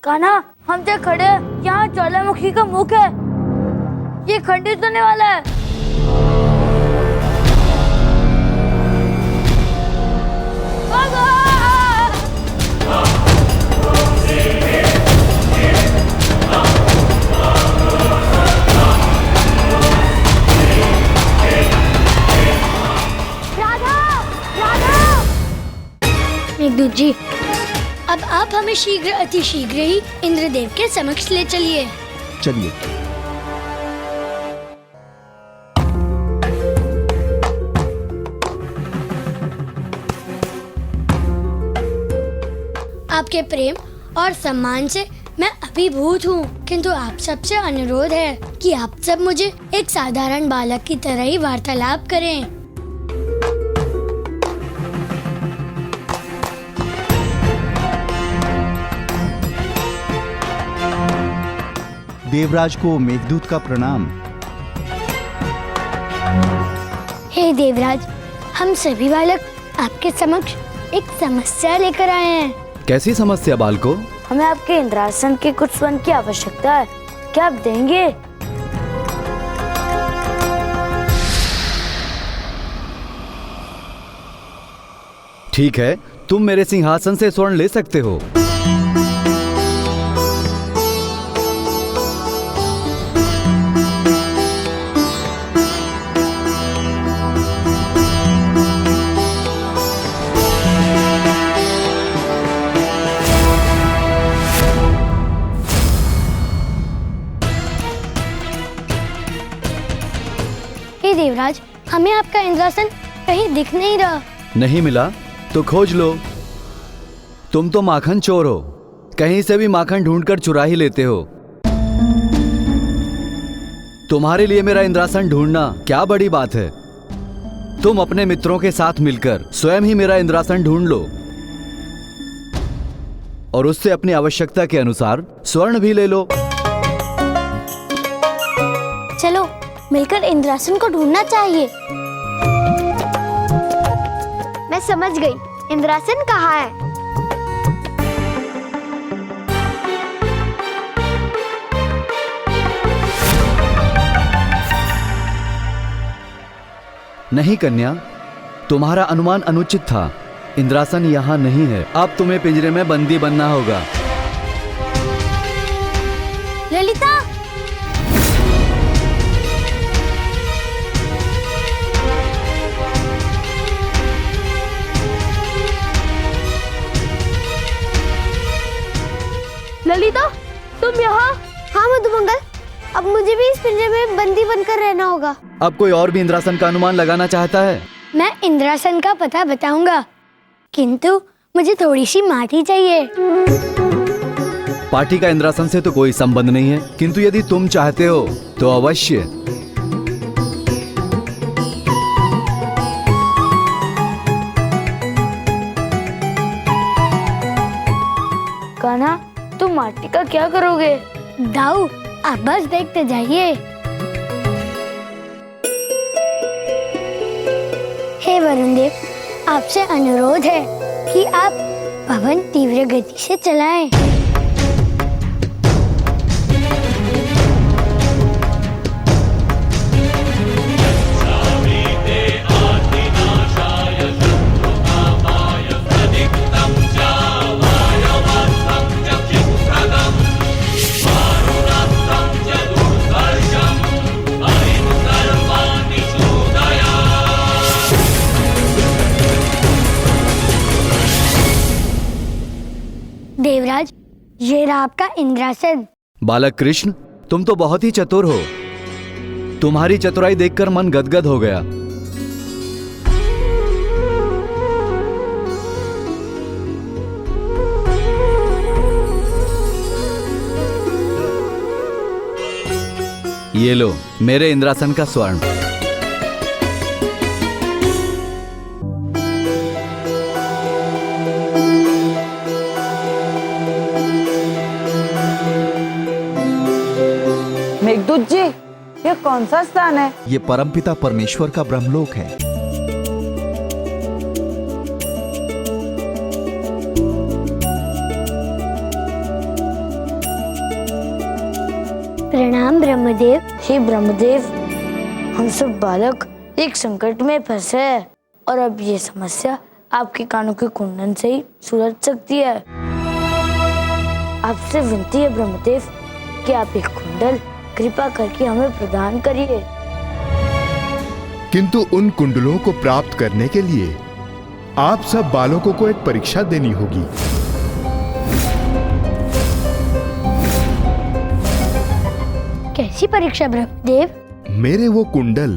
कान्हा, हम जो खड़े हैं, यहाँ ज्वालामुखी का मुख है। ये खंडित होने वाला है। मेघदूत जी, अब आप हमें शीघ्र अति शीघ्र ही इंद्रदेव के समक्ष ले चलिए। चलिए। आपके प्रेम और सम्मान से मैं अभिभूत हूँ, किंतु आप सबसे अनुरोध है कि आप सब मुझे एक साधारण बालक की तरह ही वार्तालाप करें। देवराज को मेघदूत का प्रणाम। हे देवराज, हम सभी बालक आपके समक्ष एक समस्या लेकर आए हैं। कैसी समस्या बालको? हमें आपके इंद्रासन के कुछ स्वर्ण की आवश्यकता है, क्या आप देंगे? ठीक है, तुम मेरे सिंहासन से स्वर्ण ले सकते हो। हे देवराज, हमें आपका इंद्रासन कहीं दिख नहीं रहा। नहीं मिला तो खोज लो। तुम तो माखन चोर हो, कहीं से भी माखन ढूंढकर चुरा ही लेते हो। तुम्हारे लिए मेरा इंद्रासन ढूंढना क्या बड़ी बात है। तुम अपने मित्रों के साथ मिलकर स्वयं ही मेरा इंद्रासन ढूंढ लो और उससे अपनी आवश्यकता के अनुसार स्वर्ण भी ले लो। चलो मिलकर इंद्रासन को ढूंढना चाहिए। मैं समझ गई, इंद्रासन कहाँ है? नहीं कन्या, तुम्हारा अनुमान अनुचित था। इंद्रासन यहाँ नहीं है। अब तुम्हें पिंजरे में बंदी बनना होगा। ललिता, ललिता, तुम यहाँ? हाँ मधुमंगल, अब मुझे भी इस पिंजरे में बंदी बनकर रहना होगा। अब कोई और भी इंद्रासन का अनुमान लगाना चाहता है? मैं इंद्रासन का पता बताऊंगा, किंतु मुझे थोड़ी सी माटी चाहिए। पार्टी का इंद्रासन से तो कोई संबंध नहीं है, किंतु यदि तुम चाहते हो तो अवश्य। कान्हा, तुम माटी का क्या करोगे? दाऊ, आप बस देखते जाइए। हे वरुण देव, आपसे अनुरोध है कि आप भवन तीव्र गति से चलाएं। देवराज, ये रहा आपका इंद्रासन। बालक कृष्ण, तुम तो बहुत ही चतुर हो। तुम्हारी चतुराई देखकर मन गदगद हो गया। ये लो मेरे इंद्रासन का स्वर्ण। मेघदूत जी, यह कौन सा स्थान है? ये परमपिता परमेश्वर का ब्रह्मलोक है। प्रणाम ब्रह्मदेव। हे ब्रह्मदेव, हम सब बालक एक संकट में फंसे हैं और अब ये समस्या आपके कानों के कुंडन से ही सुलझ सकती है। आपसे विनती है ब्रह्मदेव कि आप एक कुंडल कृपा करके हमें प्रदान करिए। किंतु उन कुंडलों को प्राप्त करने के लिए आप सब बालकों को एक परीक्षा देनी होगी। कैसी परीक्षा ब्रह्मदेव? मेरे वो कुंडल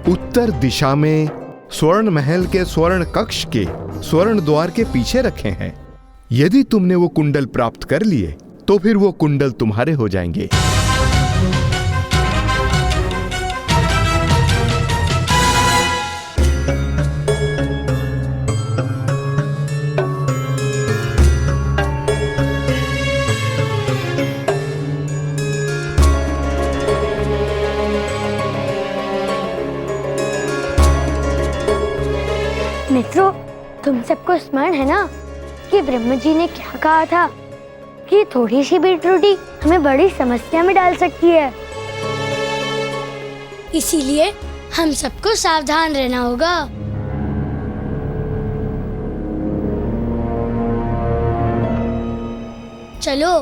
उत्तर दिशा में स्वर्ण महल के स्वर्ण कक्ष के स्वर्ण द्वार के पीछे रखे हैं। यदि तुमने वो कुंडल प्राप्त कर लिए तो फिर वो कुंडल तुम्हारे हो जाएंगे। मित्रों, तुम सबको स्मरण है ना कि ब्रह्म जी ने क्या कहा था कि थोड़ी सी भी त्रुटि हमें बड़ी समस्या में डाल सकती है। इसीलिए हम सबको सावधान रहना होगा। चलो।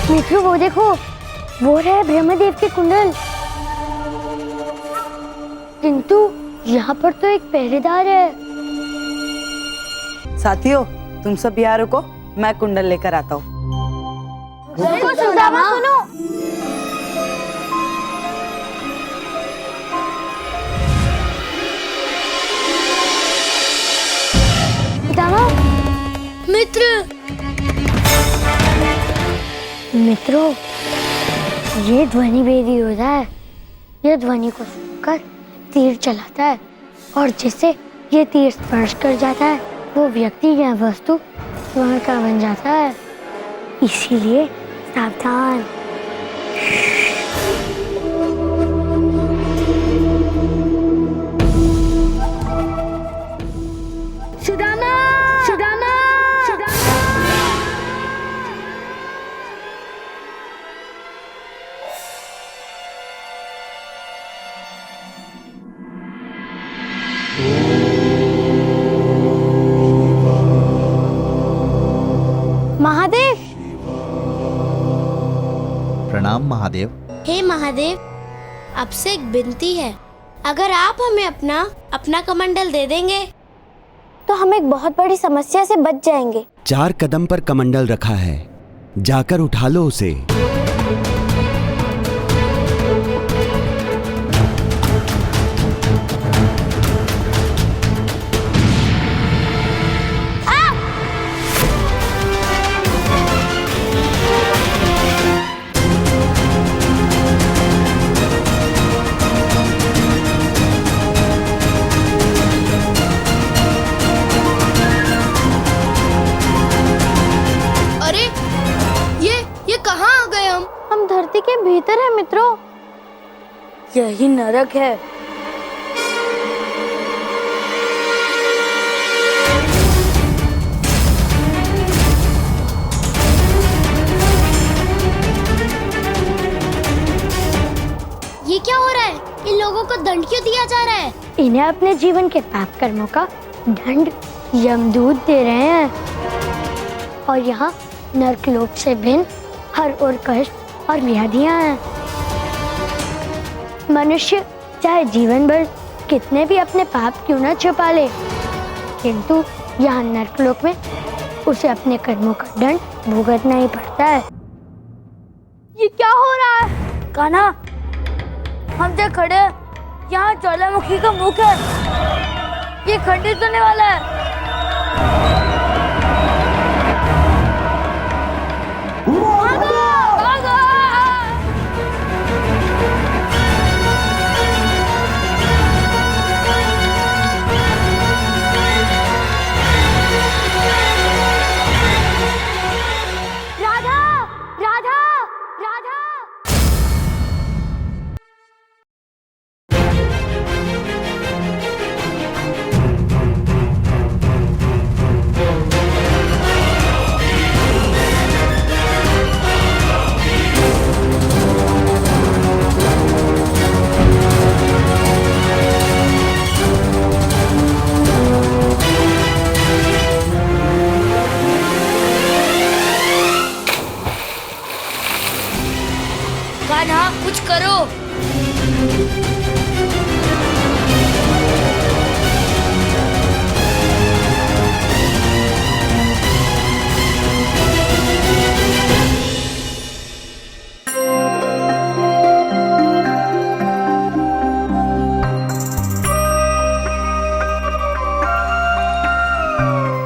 मित्रों, वो देखो, वो रहे ब्रह्मदेव के कुंडल। किंतु यहाँ पर तो एक पहरेदार है। साथियों, तुम सब यहाँ रुको, मैं कुंडल लेकर आता हूँ। सुदामा, सुनो। सुदामा, मित्रों, ये ध्वनि भेदी होता है। ये ध्वनि को सुनकर तीर चलाता है और जिससे ये तीर स्पर्श कर जाता है वो व्यक्ति या वस्तु स्वर्ण का बन जाता है। इसीलिए सावधान। सुदामा, सुदामा, सुदामा। महादेव। प्रणाम महादेव। हे महादेव, आपसे एक विनती है। अगर आप हमें अपना कमंडल दे देंगे तो हम एक बहुत बड़ी समस्या से बच जाएंगे। 4 कदम पर कमंडल रखा है, जाकर उठा लो उसे। हम धरती के भीतर है मित्रों। यही नरक है। ये क्या हो रहा है? इन लोगों को दंड क्यों दिया जा रहा है? इन्हें अपने जीवन के पाप कर्मों का दंड यमदूत दे रहे हैं और यहाँ नरकलोक से भिन्न हर और कष्ट और व्याधियां हैं। मनुष्य चाहे जीवन भर कितने भी अपने पाप क्यों न छुपा ले, किंतु यहाँ नरकलोक में उसे अपने कर्मों का दंड भुगतना ही पड़ता है। ये क्या हो रहा है? कान्हा, हम जो खड़े हैं, यहाँ ज्वालामुखी का मुख है। ये खंडित होने वाला है। राधा, करो।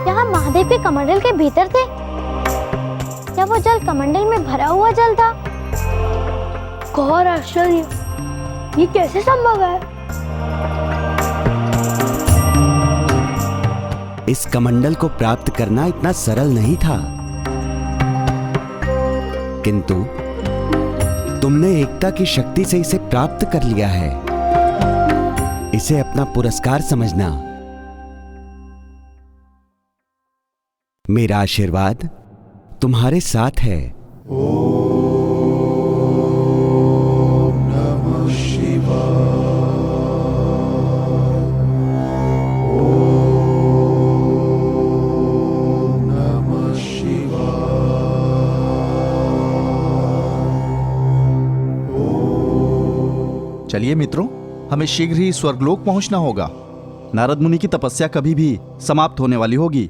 यहाँ महादेव के कमंडल के भीतर थे? क्या वो जल कमंडल में भरा हुआ जल था? गौर आश्चर्य, ये कैसे संभव है? इस कमंडल को प्राप्त करना इतना सरल नहीं था, किंतु तुमने एकता की शक्ति से इसे प्राप्त कर लिया है। इसे अपना पुरस्कार समझना। मेरा आशीर्वाद तुम्हारे साथ है। चलिए मित्रों, हमें शीघ्र ही स्वर्गलोक पहुंचना होगा। नारद मुनि की तपस्या कभी भी समाप्त होने वाली होगी।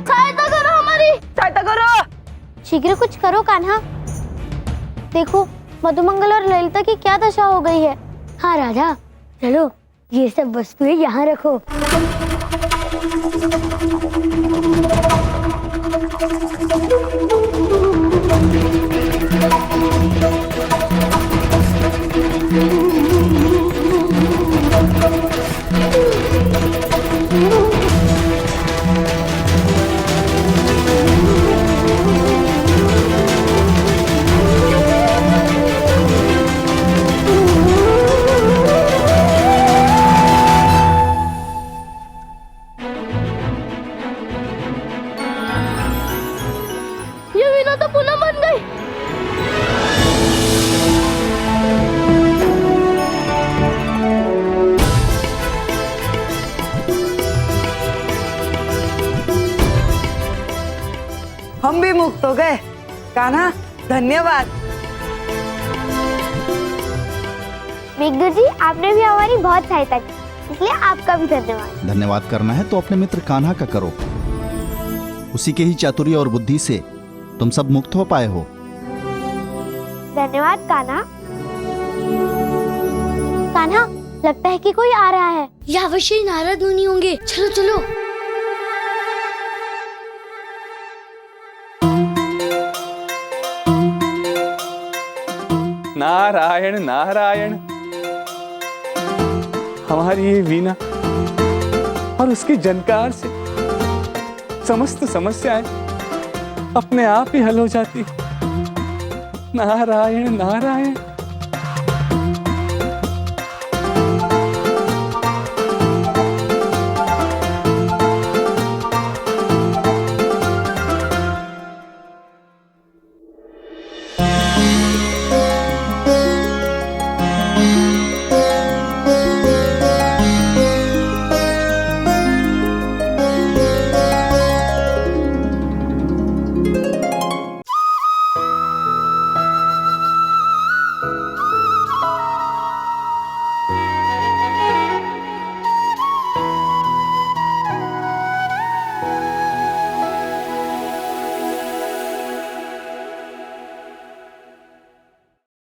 सहायता करो हमारी। सहायता करो। शीघ्र कुछ करो कान्हा। देखो मधुमंगल और ललिता की क्या दशा हो गई है। हाँ राजा, चलो ये सब वस्तुएं यहाँ रखो। ये वीणा तो पुनः बन गई। हम भी मुक्त हो गए। कान्हा, धन्यवाद। मेघदूत जी, आपने भी हमारी बहुत सहायता की, इसलिए आपका भी धन्यवाद। धन्यवाद करना है तो अपने मित्र कान्हा का करो। उसी के ही चातुर्य और बुद्धि से तुम सब मुक्त हो पाए हो। धन्यवाद कान्हा। कान्हा, लगता है कि कोई आ रहा है। ये अवश्य नारद मुनि होंगे। चलो चलो। नारायण नारायण। हमारी ये वीणा और उसके जनकार से समस्त समस्याएं अपने आप ही हल हो जाती। नारायण नारायण।